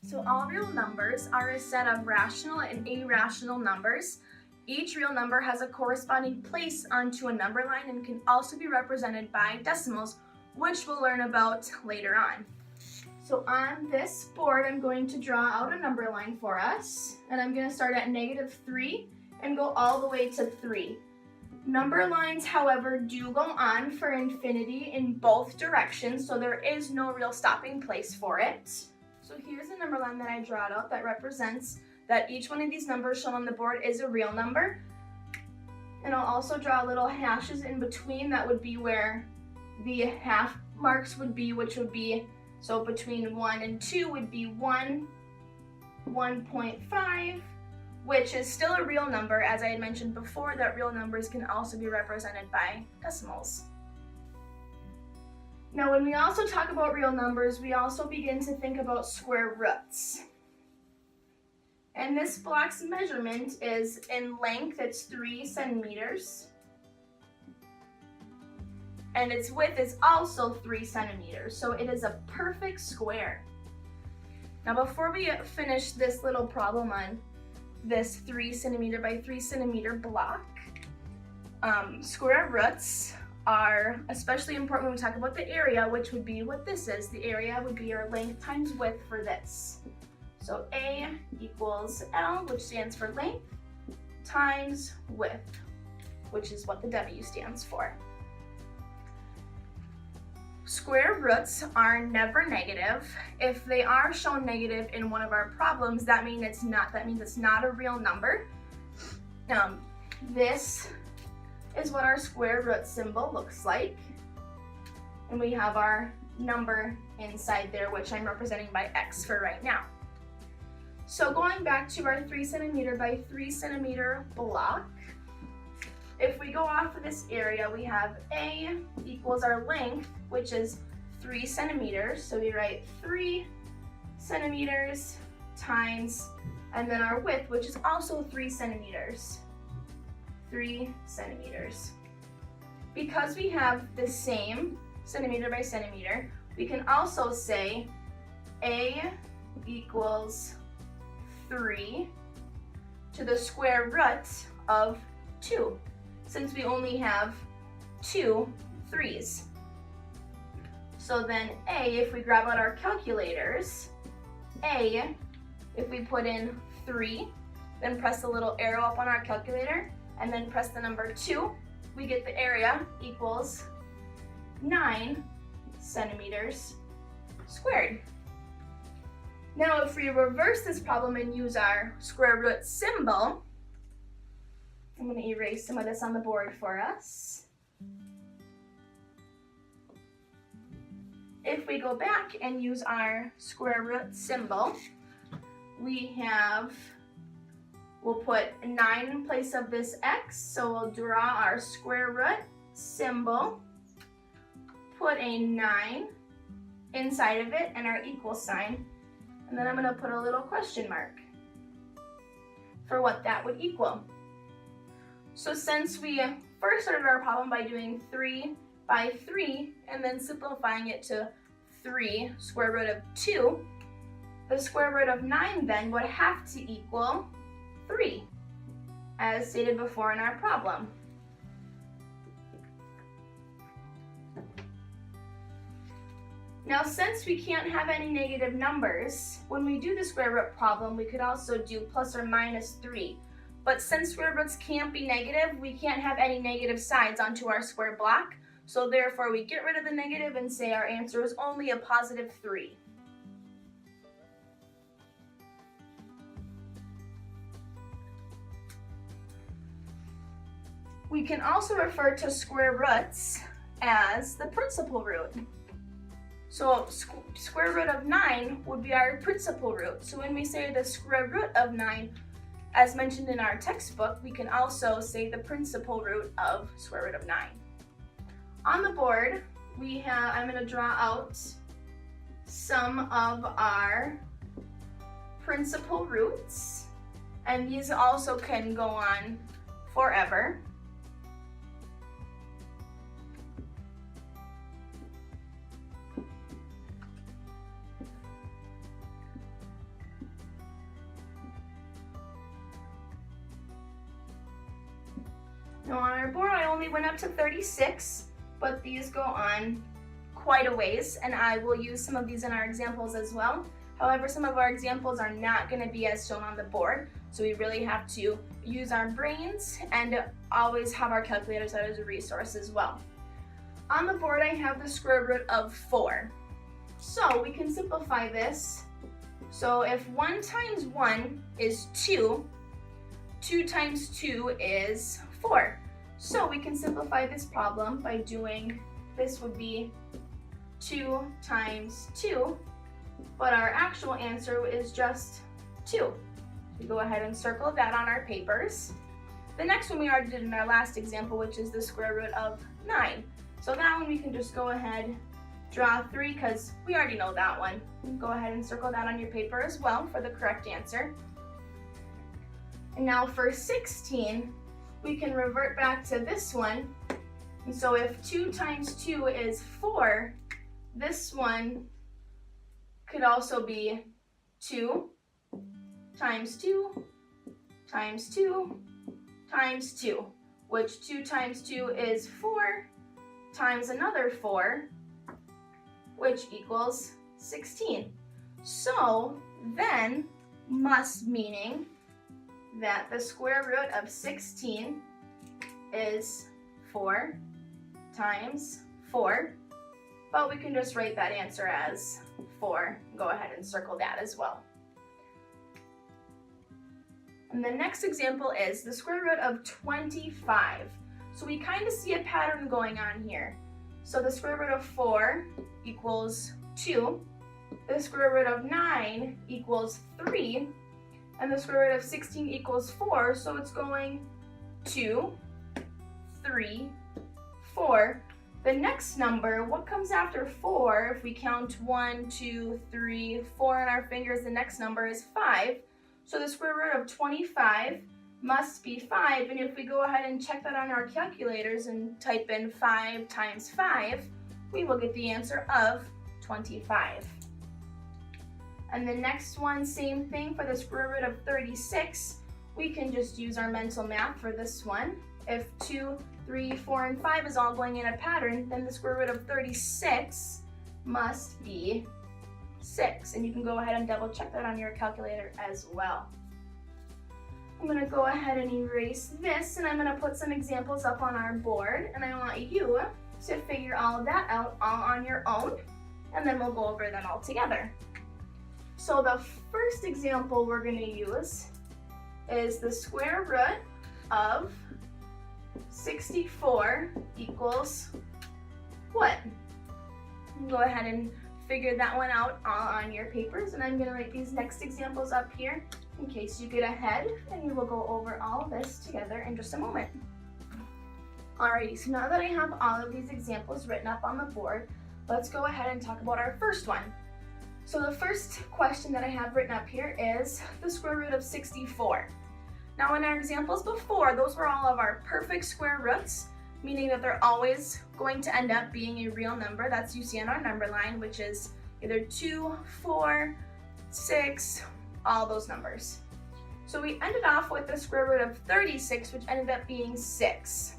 So all real numbers are a set of rational and irrational numbers. Each real number has a corresponding place onto a number line and can also be represented by decimals, which we'll learn about later on. So on this board, I'm going to draw out a number line for us, and I'm going to start at -3 and go all the way to 3. Number lines, however, do go on for infinity in both directions, so there is no real stopping place for it. So here's a number line that I drawed out that represents that each one of these numbers shown on the board is a real number. And I'll also draw little hashes in between. That would be where the half marks would be, which would be, so between 1 and 2 would be 1, 1.5, which is still a real number. As I had mentioned before, that real numbers can also be represented by decimals. Now, when we also talk about real numbers, we also begin to think about square roots. And this block's measurement is in length, it's 3 centimeters. And its width is also 3 centimeters, so it is a perfect square. Now, before we finish this little problem on this 3 centimeter by 3 centimeter block, square roots are especially important when we talk about the area, which would be what this is. The area would be our length times width for this. So A equals L, which stands for length, times width, which is what the W stands for. Square roots are never negative. If they are shown negative in one of our problems, that means it's not a real number. This is what our square root symbol looks like. And we have our number inside there, which I'm representing by X for right now. So going back to our 3 centimeter by 3 centimeter block, if we go off of this area, we have A equals our length, which is 3 centimeters. So we write 3 centimeters times, and then our width, which is also 3 centimeters. 3 centimeters. Because we have the same centimeter by centimeter, we can also say A equals 3 to the square root of 2, since we only have 2 3's. So then A, if we grab out our calculators, A, if we put in 3, then press the little arrow up on our calculator, and then press the number 2, we get the area equals 9 centimeters squared. Now, if we reverse this problem and use our square root symbol, I'm going to erase some of this on the board for us. If we go back and use our square root symbol, we'll put 9 in place of this X, so we'll draw our square root symbol, put a 9 inside of it and our equal sign, and then I'm going to put a little question mark for what that would equal. So since we first started our problem by doing 3 by 3 and then simplifying it to 3 square root of 2, the square root of 9 then would have to equal 3, as stated before in our problem. Now, since we can't have any negative numbers, when we do the square root problem, we could also do plus or minus 3. But since square roots can't be negative, we can't have any negative sides onto our square block. So therefore, we get rid of the negative and say our answer is only a positive 3. We can also refer to square roots as the principal root. So square root of 9 would be our principal root. So when we say the square root of 9, as mentioned in our textbook, we can also say the principal root of square root of 9. On the board, I'm going to draw out some of our principal roots, and these also can go on forever. Now on our board, I only went up to 36, but these go on quite a ways, and I will use some of these in our examples as well. However, some of our examples are not going to be as shown on the board, so we really have to use our brains and always have our calculators out as a resource as well. On the board, I have the square root of 4. So we can simplify this. So if 1 times 1 is 2, 2 times 2 is 4. So we can simplify this problem by doing, this would be 2 times 2, but our actual answer is just 2. We go ahead and circle that on our papers. The next one we already did in our last example, which is the square root of 9. So that one we can just go ahead, draw 3, because we already know that one. Go ahead and circle that on your paper as well for the correct answer. And now for 16, we can revert back to this one. And so if 2 times 2 is 4, this one could also be 2 times 2 times 2 times 2, which 2 times 2 is 4 times another 4, which equals 16. So then must meaning that the square root of 16 is 4 times 4, but we can just write that answer as 4. Go ahead and circle that as well. And the next example is the square root of 25. So we kind of see a pattern going on here. So the square root of 4 equals 2, the square root of 9 equals 3, and the square root of 16 equals 4, so it's going 2, 3, 4. The next number, what comes after 4, if we count 1, 2, 3, 4 on our fingers, the next number is 5. So the square root of 25 must be 5, and if we go ahead and check that on our calculators and type in 5 times 5, we will get the answer of 25. And the next one, same thing for the square root of 36. We can just use our mental math for this one. If 2, 3, 4, and 5 is all going in a pattern, then the square root of 36 must be 6. And you can go ahead and double check that on your calculator as well. I'm going to go ahead and erase this, and I'm going to put some examples up on our board, and I want you to figure all of that out all on your own, and then we'll go over them all together. So the first example we're going to use is the square root of 64 equals what? Go ahead and figure that one out all on your papers, and I'm going to write these next examples up here in case you get ahead, and we will go over all of this together in just a moment. Alrighty, so now that I have all of these examples written up on the board, let's go ahead and talk about our first one. So the first question that I have written up here is the square root of 64. Now in our examples before, those were all of our perfect square roots, meaning that they're always going to end up being a real number. That's you see on our number line, which is either 2, 4, 6, all those numbers. So we ended off with the square root of 36, which ended up being 6.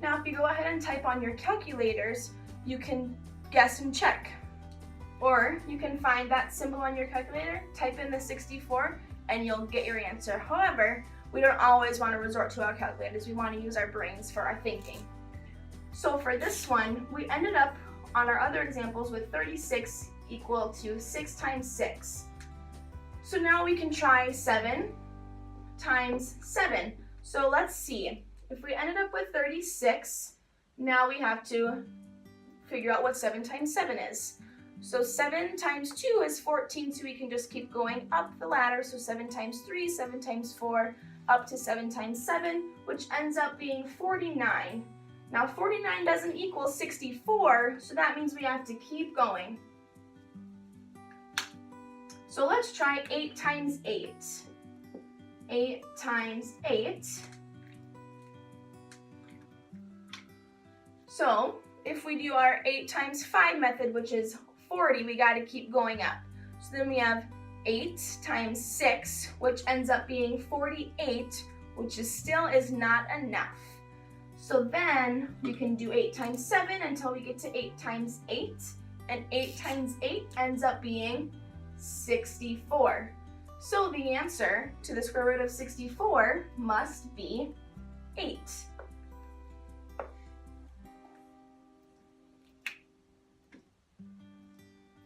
Now if you go ahead and type on your calculators, you can guess and check. Or you can find that symbol on your calculator, type in the 64, and you'll get your answer. However, we don't always want to resort to our calculators. We want to use our brains for our thinking. So for this one, we ended up on our other examples with 36 equal to 6 times 6. So now we can try 7 times 7. So let's see. If we ended up with 36, now we have to figure out what 7 times 7 is. So 7 times 2 is 14, so we can just keep going up the ladder. So 7 times 3, 7 times 4, up to 7 times 7, which ends up being 49. Now 49 doesn't equal 64, so that means we have to keep going. So let's try 8 times 8. 8 times 8. So if we do our 8 times 5 method, which is 40, we got to keep going up. So then we have 8 times 6, which ends up being 48, which still is not enough. So then we can do 8 times 7 until we get to 8 times 8. And 8 times 8 ends up being 64. So the answer to the square root of 64 must be 8.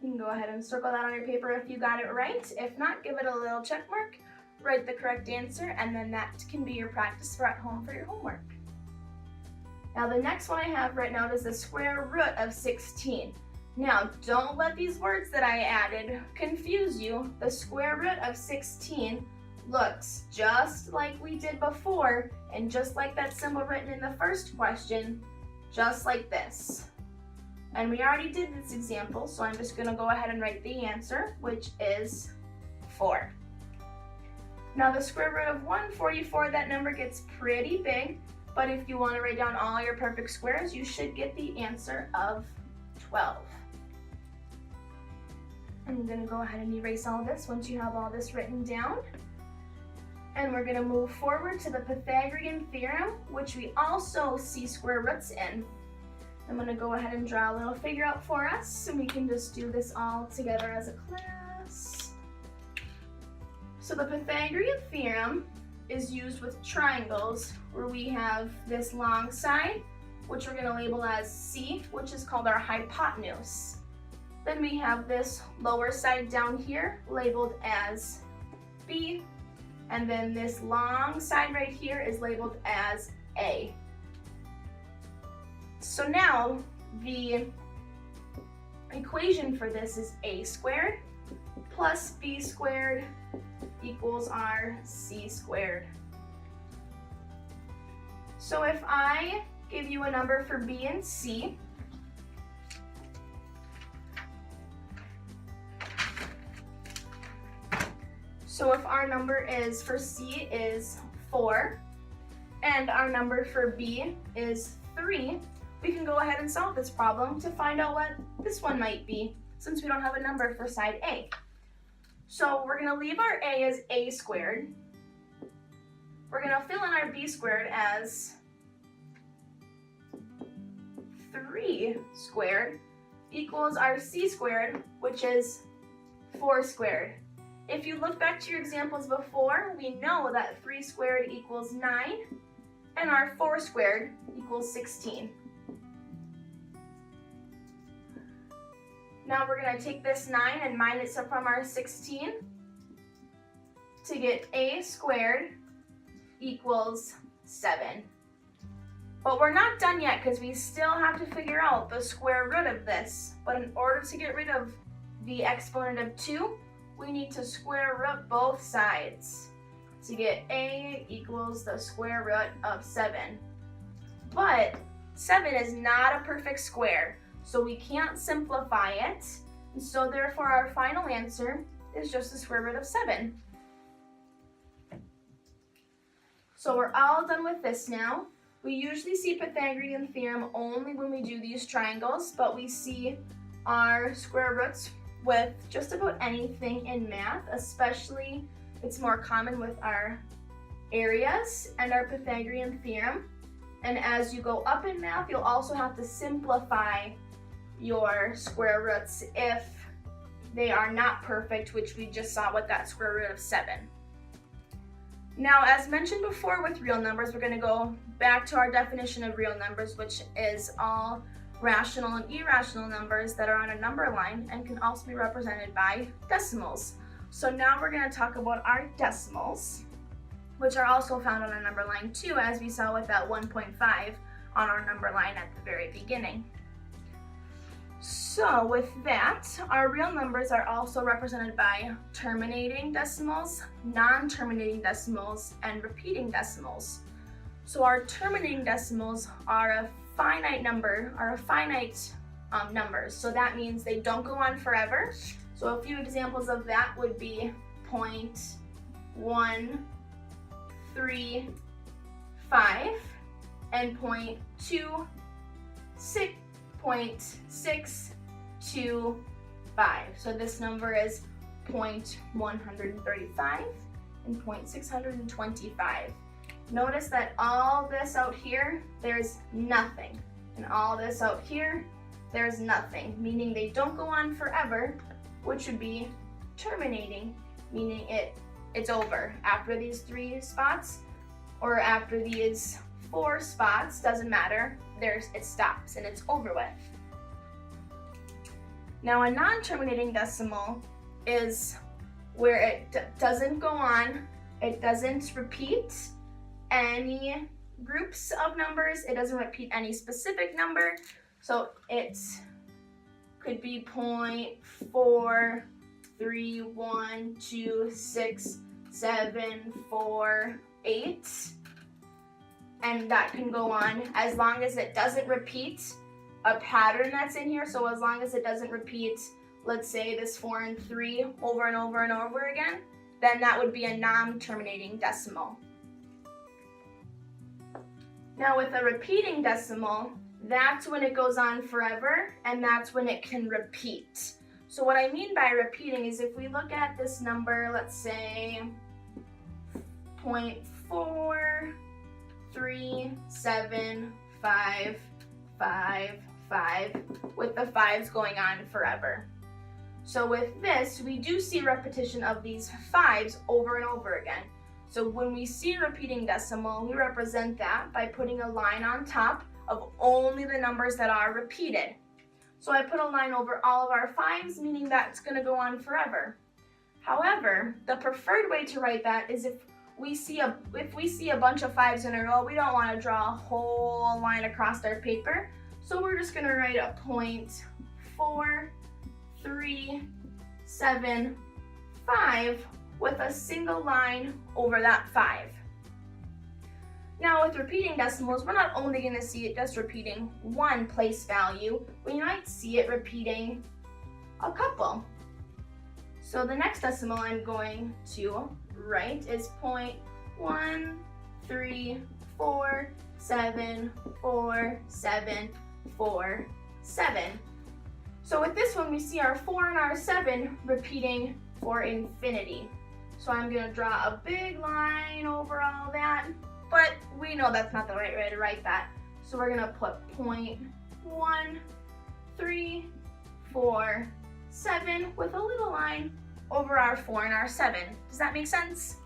You can go ahead and circle that on your paper if you got it right. If not, give it a little check mark, write the correct answer, and then that can be your practice for at home for your homework. Now the next one I have written out is the square root of 16. Now don't let these words that I added confuse you. The square root of 16 looks just like we did before, and just like that symbol written in the first question, just like this. And we already did this example, so I'm just going to go ahead and write the answer, which is 4. Now the square root of 144, that number gets pretty big, but if you want to write down all your perfect squares, you should get the answer of 12. I'm going to go ahead and erase all this once you have all this written down. And we're going to move forward to the Pythagorean theorem, which we also see square roots in. I'm going to go ahead and draw a little figure out for us, and we can just do this all together as a class. So the Pythagorean theorem is used with triangles where we have this long side, which we're going to label as C, which is called our hypotenuse. Then we have this lower side down here labeled as B, and then this long side right here is labeled as A. So now the equation for this is a squared plus b squared equals our c squared. So if I give you a number for b and c, so if our number is for c is 4 and our number for b is 3, we can go ahead and solve this problem to find out what this one might be, since we don't have a number for side A. So we're going to leave our A as a squared. We're going to fill in our b squared as 3 squared equals our c squared, which is 4 squared. If you look back to your examples before, we know that 3 squared equals 9, and our 4 squared equals 16. Now we're going to take this 9 and minus it from our 16 to get a squared equals 7. But we're not done yet because we still have to figure out the square root of this. But in order to get rid of the exponent of 2, we need to square root both sides to get a equals the square root of 7. But 7 is not a perfect square, so we can't simplify it. And so therefore our final answer is just the square root of 7. So we're all done with this now. We usually see Pythagorean theorem only when we do these triangles, but we see our square roots with just about anything in math, especially it's more common with our areas and our Pythagorean theorem. And as you go up in math, you'll also have to simplify your square roots if they are not perfect, which we just saw with that square root of 7. Now, as mentioned before with real numbers, we're going to go back to our definition of real numbers, which is all rational and irrational numbers that are on a number line and can also be represented by decimals. So now we're going to talk about our decimals, which are also found on a number line too, as we saw with that 1.5 on our number line at the very beginning. So with that, our real numbers are also represented by terminating decimals, non-terminating decimals, and repeating decimals. So our terminating decimals are a finite number, numbers. So that means they don't go on forever. So a few examples of that would be 0.135 and 0.625. So this number is 0.135 and 0.625. Notice that all this out here, there's nothing. And all this out here, there's nothing, meaning they don't go on forever, which would be terminating, meaning it's over. After these 3 spots or after these 4 spots, doesn't matter, it stops and it's over with. Now a non-terminating decimal is where it doesn't go on, it doesn't repeat any groups of numbers, it doesn't repeat any specific number, so it could be 0.4, 3, 1, 2, 6, 7, 4, 8, and that can go on as long as it doesn't repeat a pattern that's in here. So as long as it doesn't repeat, let's say this 4 and 3 over and over and over again, then that would be a non-terminating decimal. Now with a repeating decimal, that's when it goes on forever and that's when it can repeat. So what I mean by repeating is if we look at this number, let's say 0.43755, with the 5s going on forever. So with this, we do see repetition of these 5s over and over again. So when we see a repeating decimal, we represent that by putting a line on top of only the numbers that are repeated. So I put a line over all of our 5s, meaning that it's going to go on forever. However, the preferred way to write that is if we see a bunch of 5s in a row, we don't want to draw a whole line across our paper. So we're just going to write a 0.4375 with a single line over that 5. Now with repeating decimals, we're not only going to see it just repeating one place value, we might see it repeating a couple. So the next decimal I'm going to write is 0.13474747. So with this one, we see our 4 and our 7 repeating for infinity. So I'm going to draw a big line over all that, but we know that's not the right way to write that. So we're going to put 0.1347 with a little line over our 4 and our 7. Does that make sense?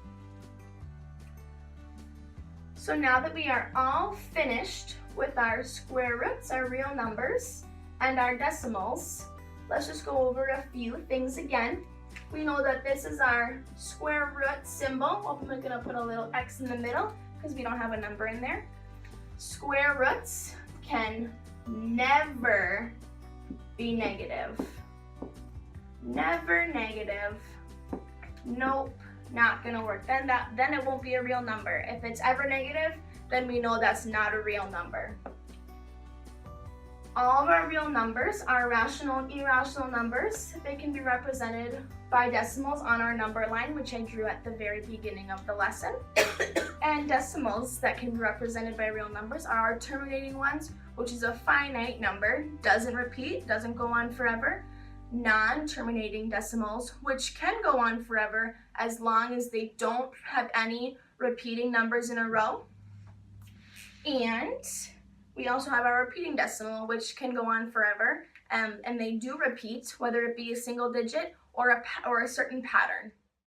So now that we are all finished with our square roots, our real numbers, and our decimals, let's just go over a few things again. We know that this is our square root symbol. I'm going to put a little X in the middle because we don't have a number in there. Square roots can never be negative. Never negative. Nope, not going to work. Then it won't be a real number. If it's ever negative, then we know that's not a real number. All of our real numbers are rational and irrational numbers. They can be represented by decimals on our number line, which I drew at the very beginning of the lesson. And decimals that can be represented by real numbers are our terminating ones, which is a finite number, doesn't repeat, doesn't go on forever. Non-terminating decimals, which can go on forever as long as they don't have any repeating numbers in a row. And we also have our repeating decimal, which can go on forever, and they do repeat, whether it be a single digit or a certain pattern.